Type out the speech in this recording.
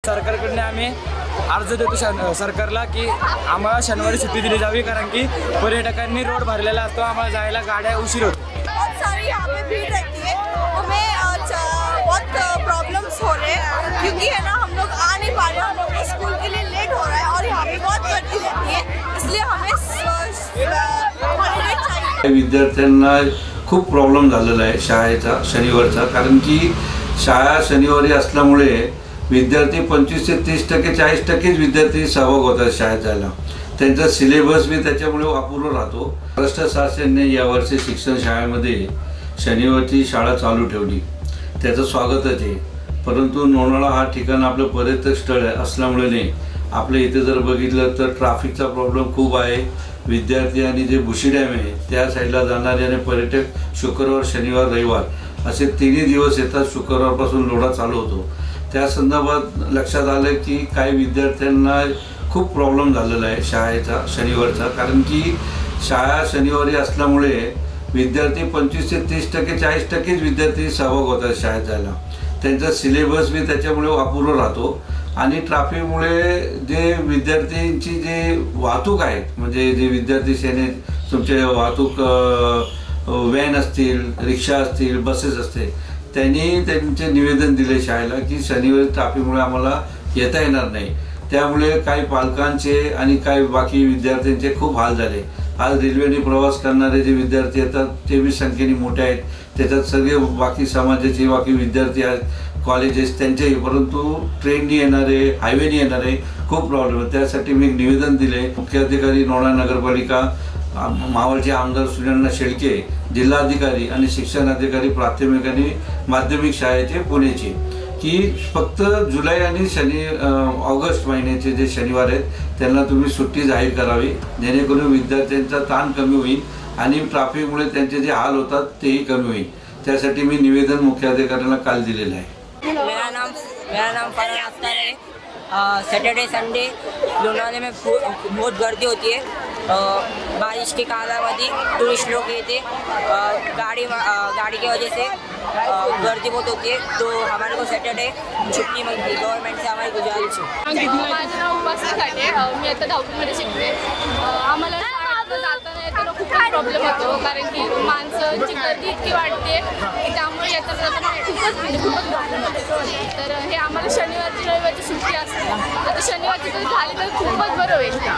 सरकारकडून आम्ही अर्ज देतो सरकारला की आम्हाला शनिवारी सुट्टी दिली जावी, कारण की पर्यटकांनी रोड भरलेला असतो, आम्हाला जायला गाड्या उशीर होतो। बहुत सारी यहाँ पे भीड़ रहती है, हमें बहुत प्रॉब्लम्स हो रहे हैं क्योंकि है ना हम लोग आ नहीं पा रहे, हम लोग स्कूल के लिए लेट हो रहा है और यहाँ पे बहुत गर्दी रहती है, इसलिए हमें हॉलिडे चाहिए। विद्यार्थ्यांना खूप प्रॉब्लेम झालेला आहे शाळेचा शनिवारचा, कारण की शाळा शनिवारी असल्यामुळे विद्यार्थी 25 ते 30% 40% विद्यार्थी सहभाग होतात शाळेत जायला। त्यांचा सिलेबस भी त्याच्यामुळे अपूर्ण राहतो। महाराष्ट्र शासनाने यावर्षी शिक्षण शाळेमध्ये शनिवारची शाळा चालू ठेवली, त्याचं स्वागतच आहे। परंतु लोणावळा हा ठिकाण आपलं पर्यटक स्थळ असल्यामुळे आपल्या इथे जर बघितलं तर ट्रॅफिकचा प्रॉब्लेम खूप आहे। विद्यार्थी आणि जे भुशी डॅम आहे त्या साईडला जाणारे आणि पर्यटक शुक्रवार शनिवार रविवार असे 3 दिवस येतात। शुक्रवारपासून लोढा चालू होतो। त्या संदर्भात लक्षात आलं की काही विद्यार्थ्यांना खूप प्रॉब्लेम झालेला आहे शाळेचा शनिवारचा, कारण की शाळा शनिवारी असल्यामुळे विद्यार्थी 25 ते 30% 40% विद्यार्थी सहभाग होतात शाळेत जायला। त्यांचा सिलेबस भी त्याच्यामुळे अपूर्ण राहतो आणि ट्रॅफिकमुळे जे विद्यार्थ्यांची जे वाहतूक आहे, म्हणजे जे विद्यार्थी सेने तुमचे वाहतूक व्हॅन असतील, रिक्षा असतील, बसेस असतील, त्यांनी त्यांचे निवेदन दिले शाळेला की शनिवारी ट्रॅफिकमुळे आम्हाला येता येणार नाही। त्यामुळे काही पालकांचे आणि काही बाकी विद्यार्थ्यांचे खूप हाल झाले। आज रेल्वेने प्रवास करणारे जे विद्यार्थी येतात ते भी संख्येने मोठे आहेत, त्याच्यात सगळे बाकी समाजाचे बाकी विद्यार्थी आहेत, कॉलेजेस त्यांचे, परंतु ट्रेनने येणारे हायवेने येणारे खूप प्रॉब्लेम आहे। त्यासाठी मी एक निवेदन दिले मुख्याधिकारी लोणावळा नगरपालिका, मावळचे आमदार सुनील शेळके, जिल्हाधिकारी आणि शिक्षणाधिकारी प्राथमिक आणि माध्यमिक शाळेचे पुणेचे, की फक्त जुलै आणि ऑगस्ट महिन्याचे जे शनिवार आहेत त्यांना तुम्ही सुट्टी जाहीर करावी, जेणेकरून विद्यार्थ्यांचा ताण कमी होईल आणि ट्रॅफिकमुळे त्यांचे जे हाल होतात तेही कमी होईल। त्यासाठी मी निवेदन मुख्याधिकाऱ्यांना काल दिलेलं आहे। मेरा नाम फरहान अख्तर है। सैटरडे संडे लोनावला में बहुत गर्दी होती है। बारिश के कालावधि टूरिस्ट लोग ये थे, गाड़ी की वजह से गर्दी बहुत होती है, तो हमारे को सैटरडे छुट्टी मिलती है। गवर्नमेंट से हमारी गुजारिश है। माझं नाव उपासना खाटे, मी आता 10वीमध्ये शिकते। आम्हाला शाळेत जाताना येताना खूप प्रॉब्लेम होतो, कारण की माणसांची गर्दी इतकी वाढते की त्यामुळे येताना जाताना खूपच प्रॉब्लेम होतो। तर हे आम्हाला शनिवारची रविवारची सुट्टी असते, आता शनिवारची जर झाली तर खूपच बरं होईल।